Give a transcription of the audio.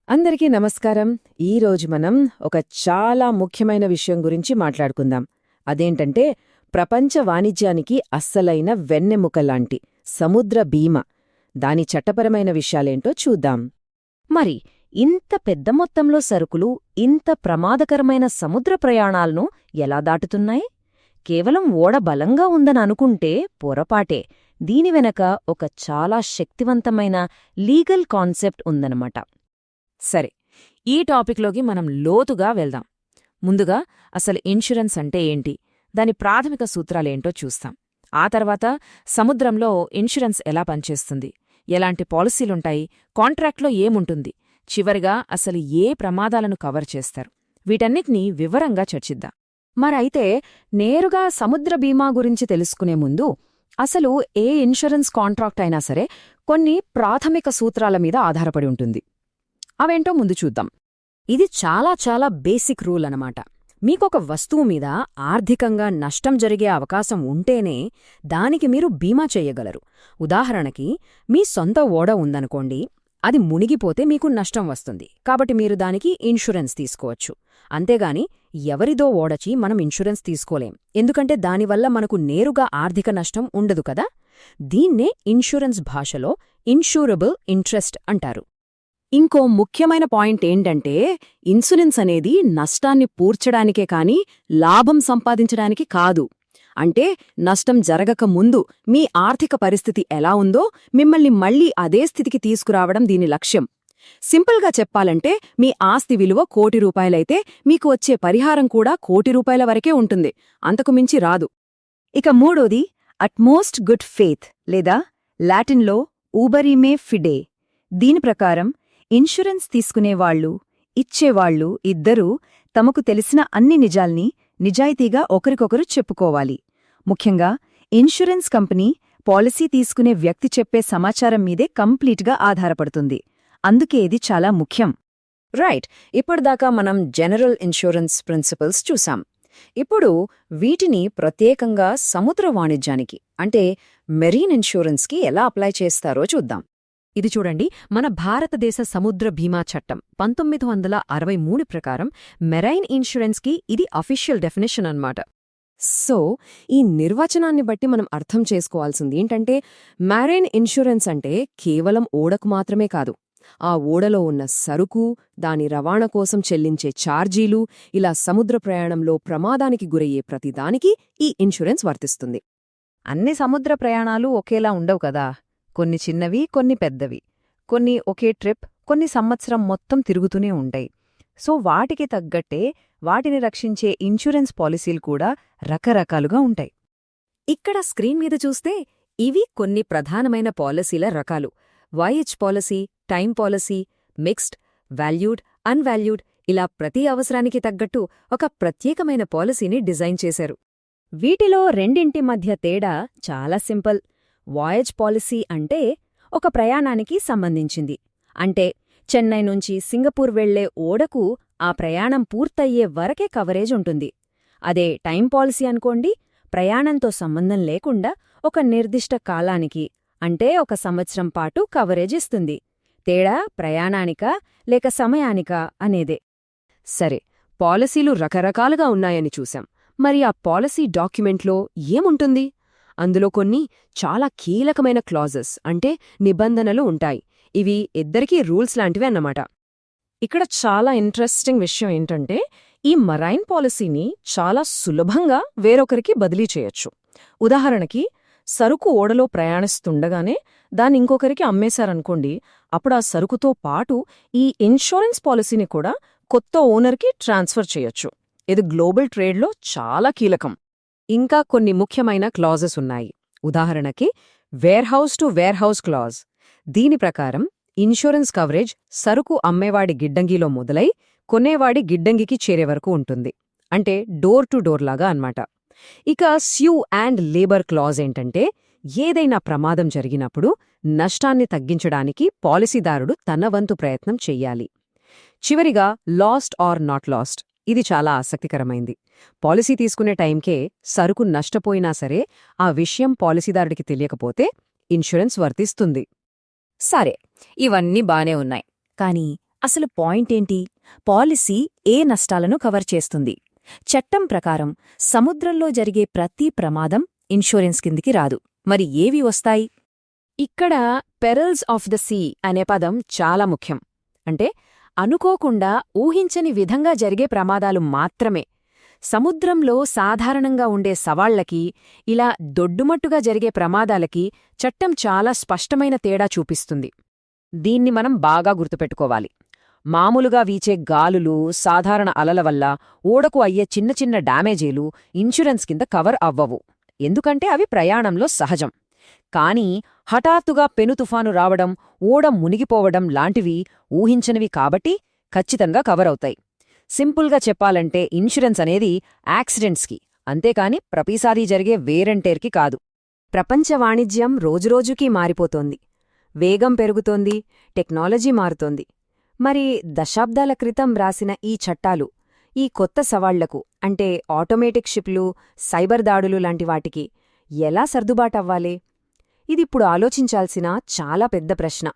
అందరికీ నమస్కారం. ఈరోజు మనం ఒక చాలా ముఖ్యమైన విషయం గురించి మాట్లాడుకుందాం. అదేంటంటే ప్రపంచ వాణిజ్యానికి అస్సలైన వెన్నెముకలాంటి సముద్ర బీమా. దాని చట్టపరమైన విషయాలేంటో చూద్దాం. మరి ఇంత పెద్ద మొత్తంలో సరుకులు ఇంత ప్రమాదకరమైన సముద్ర ప్రయాణాలను ఎలా దాటుతున్నాయి? కేవలం ఓడ బలంగా ఉందని అనుకుంటే పొరపాటే. దీని వెనక ఒక చాలా శక్తివంతమైన లీగల్ కాన్సెప్ట్ ఉందన్నమాట. సరే, ఈ టాపిక్లోకి మనం లోతుగా వెళ్దాం. ముందుగా అసలు ఇన్సూరెన్స్ అంటే ఏంటి, దాని ప్రాథమిక సూత్రాలేంటో చూస్తాం. ఆ తర్వాత సముద్రంలో ఇన్సూరెన్స్ ఎలా పనిచేస్తుంది, ఎలాంటి పాలసీలుంటాయి, కాంట్రాక్ట్లో ఏముంటుంది, చివరిగా అసలు ఏ ప్రమాదాలను కవర్ చేస్తారు, వీటన్నిటినీ వివరంగా చర్చిద్దాం. మరైతే నేరుగా సముద్ర బీమా గురించి తెలుసుకునే ముందు అసలు ఏ ఇన్సూరెన్స్ కాంట్రాక్ట్ అయినా సరే కొన్ని ప్రాథమిక సూత్రాల మీద ఆధారపడి ఉంటుంది. అవేంటో ముందు చూద్దాం. ఇది చాలా చాలా బేసిక్ రూల్ అనమాట. మీకొక వస్తువు మీద ఆర్థికంగా నష్టం జరిగే అవకాశం ఉంటేనే దానికి మీరు బీమా చెయ్యగలరు. ఉదాహరణకి, మీ సొంత ఓడ ఉందనుకోండి, అది మునిగిపోతే మీకు నష్టం వస్తుంది, కాబట్టి మీరు దానికి ఇన్సూరెన్స్ తీసుకోవచ్చు. అంతేగాని ఎవరిదో ఓడచి మనం ఇన్సూరెన్స్ తీసుకోలేం, ఎందుకంటే దానివల్ల మనకు నేరుగా ఆర్థిక నష్టం ఉండదు కదా. దీన్నే ఇన్సూరెన్స్ భాషలో ఇన్సూరబుల్ ఇంట్రెస్ట్ అంటారు. ఇంకో ముఖ్యమైన పాయింట్ ఏంటంటే, ఇన్సూరెన్స్ అనేది నష్టాన్ని పూడ్చడానికే కాని లాభం సంపాదించడానికి కాదు. అంటే నష్టం జరగక ముందు మీ ఆర్థిక పరిస్థితి ఎలా ఉందో మిమ్మల్ని మళ్లీ అదే స్థితికి తీసుకురావడం దీని లక్ష్యం. సింపుల్గా చెప్పాలంటే, మీ ఆస్తి విలువ ₹1,00,00,000 అయితే మీకు వచ్చే పరిహారం కూడా ₹1,00,00,000 వరకే ఉంటుంది, అంతకుమించి రాదు. ఇక మూడోది అట్మోస్ట్ గుడ్ ఫెయిత్, లేదా లాటిన్లో ఊబరిమే ఫిడే. దీని ప్రకారం ఇన్సూరెన్స్ తీసుకునేవాళ్లు, ఇచ్చేవాళ్లు ఇద్దరూ తమకు తెలిసిన అన్ని నిజాల్ని నిజాయితీగా ఒకరికొకరు చెప్పుకోవాలి. ముఖ్యంగా ఇన్సూరెన్స్ కంపెనీ పాలసీ తీసుకునే వ్యక్తి చెప్పే సమాచారం మీదే కంప్లీట్గా ఆధారపడుతుంది. అందుకే ఇది చాలా ముఖ్యం. రైట్, ఇప్పటిదాకా మనం జనరల్ ఇన్సూరెన్స్ ప్రిన్సిపల్స్ చూసాం. ఇప్పుడు వీటిని ప్రత్యేకంగా సముద్ర వాణిజ్యానికి, అంటే మెరీన్ ఇన్సూరెన్స్కి ఎలా అప్లై చేస్తారో చూద్దాం. ఇది చూడండి, మన భారతదేశ సముద్ర బీమా చట్టం 1963 ప్రకారం మెరైన్ ఇన్సూరెన్స్కి ఇది అఫీషియల్ డెఫినేషన్ అన్నమాట. సో ఈ నిర్వచనాన్ని బట్టి మనం అర్థం చేసుకోవాల్సింది ఏంటంటే, మెరైన్ ఇన్సూరెన్స్ అంటే కేవలం ఓడకు మాత్రమే కాదు, ఆ ఓడలో ఉన్న సరుకు, దాని రవాణా కోసం చెల్లించే ఛార్జీలు, ఇలా సముద్ర ప్రయాణంలో ప్రమాదానికి గురయ్యే ప్రతిదానికి ఈ ఇన్సూరెన్స్ వర్తిస్తుంది. అన్ని సముద్ర ప్రయాణాలు ఒకేలా ఉండవు కదా. కొన్ని చిన్నవి, కొన్ని పెద్దవి, కొన్ని ఒకే ట్రిప్, కొన్ని సంవత్సరం మొత్తం తిరుగుతూనే ఉంటాయి. సో వాటికి తగ్గట్టే వాటిని రక్షించే ఇన్సూరెన్స్ పాలసీలు కూడా రకరకాలుగా ఉంటాయి. ఇక్కడ స్క్రీన్ మీద చూస్తే ఇవి కొన్ని ప్రధానమైన పాలసీల రకాలు. Voyage policy, time policy, mixed, valued, unvalued, ఇలా ప్రతి అవసరానికి తగ్గట్టు ఒక ప్రత్యేకమైన పాలసీని డిజైన్ చేశారు. వీటిలో రెండింటి మధ్య తేడా చాలా సింపుల్. వాయేజ్ పాలసీ అంటే ఒక ప్రయాణానికి సంబంధించింది. అంటే చెన్నై నుంచి సింగపూర్ వెళ్లే ఓడకు ఆ ప్రయాణం పూర్తయ్యే వరకే కవరేజ్ ఉంటుంది. అదే టైం పాలసీ అనుకోండి, ప్రయాణంతో సంబంధం లేకుండా ఒక నిర్దిష్ట కాలానికి, అంటే ఒక సంవత్సరం పాటు కవరేజ్ ఇస్తుంది. తేడా ప్రయాణానికా లేక సమయానికా అనేదే. సరే, పాలసీలు రకరకాలుగా ఉన్నాయని చూశాం. మరి ఆ పాలసీ డాక్యుమెంట్లో ఏముంటుంది? అందులో కొన్ని చాలా కీలకమైన క్లాజెస్, అంటే నిబంధనలు ఉంటాయి. ఇవి ఇద్దరికీ రూల్స్ లాంటివే అన్నమాట. ఇక్కడ చాలా ఇంట్రెస్టింగ్ విషయం ఏంటంటే, ఈ మరైన్ పాలసీని చాలా సులభంగా వేరొకరికి బదిలీ చేయొచ్చు. ఉదాహరణకి, సరుకు ఓడలో ప్రయాణిస్తుండగానే దాన్ని ఇంకొకరికి అమ్మేశారనుకోండి, అప్పుడు ఆ సరుకుతో పాటు ఈ ఇన్సూరెన్స్ పాలసీని కూడా కొత్త ఓనర్కి ట్రాన్స్ఫర్ చేయొచ్చు. ఇది గ్లోబల్ ట్రేడ్లో చాలా కీలకం. ఇంకా కొన్ని ముఖ్యమైన క్లాజెస్ ఉన్నాయి. ఉదాహరణకి, వేర్హౌస్ టు వేర్హౌస్ క్లాజ్. దీని ప్రకారం ఇన్సూరెన్స్ కవరేజ్ సరుకు అమ్మేవాడి గిడ్డంగిలో మొదలై కొనేవాడి గిడ్డంగికి చేరే వరకు ఉంటుంది. అంటే డోర్ టు డోర్ లాగా అన్నమాట. ఇక స్యూ అండ్ లేబర్ క్లాజ్ ఏంటంటే, ఏదైనా ప్రమాదం జరిగినప్పుడు నష్టాన్ని తగ్గించడానికి పాలసీదారుడు తన వంతు ప్రయత్నం చెయ్యాలి. చివరిగా లాస్ట్ ఆర్ నాట్ లాస్ట్. ఇది చాలా ఆసక్తికరమైంది. పాలసీ తీసుకునే టైంకే సరుకు నష్టపోయినా సరే ఆ విషయం పాలసీదారుడికి తెలియకపోతే ఇన్సూరెన్స్ వర్తిస్తుంది. సరే, ఇవన్నీ బానే ఉన్నాయి. కానీ అసలు పాయింటేంటి? పాలసీ ఏ నష్టాలను కవర్ చేస్తుంది? చట్టం ప్రకారం సముద్రంలో జరిగే ప్రతి ప్రమాదం ఇన్షూరెన్స్ కిందికి రాదు. మరి ఏవి వస్తాయి? ఇక్కడ పెరల్స్ ఆఫ్ ద సీ అనే పదం చాలా ముఖ్యం. అంటే అనుకోకుండా ఊహించని విధంగా జరిగే ప్రమాదాలు మాత్రమే. సముద్రంలో సాధారణంగా ఉండే సవాళ్లకి, ఇలా దొడ్డుమట్టుగా జరిగే ప్రమాదాలకి చట్టం చాలా స్పష్టమైన తేడా చూపిస్తుంది. దీన్ని మనం బాగా గుర్తుపెట్టుకోవాలి. మామూలుగా వీచే గాలులు, సాధారణ అలల వల్ల ఓడకు అయ్యే చిన్న చిన్న డ్యామేజీలు ఇన్షూరెన్స్ కింద కవర్ అవ్వవు. ఎందుకంటే అవి ప్రయాణంలో సహజం. కానీ హఠాత్తుగా పెనుతుఫాను రావడం, ఓడ మునిగిపోవడం లాంటివి ఊహించనివి కాబట్టి ఖచ్చితంగా కవర్ అవుతాయి. సింపుల్గా చెప్పాలంటే ఇన్షూరెన్స్ అనేది యాక్సిడెంట్స్కి, అంతేకాని ప్రతిసారీ జరిగే వేరంటేర్కి కాదు. ప్రపంచ వాణిజ్యం రోజురోజుకీ మారిపోతోంది. వేగం పెరుగుతోంది, టెక్నాలజీ మారుతోంది. మరి దశాబ్దాల క్రితం రాసిన ఈ చట్టాలు ఈ కొత్త సవాళ్లకు, అంటే ఆటోమేటిక్ షిప్లు, సైబర్ దాడులు లాంటి వాటికి ఎలా సర్దుబాటవ్వాలి? ఇదిప్పుడు ఆలోచించాల్సిన చాలా పెద్ద ప్రశ్న.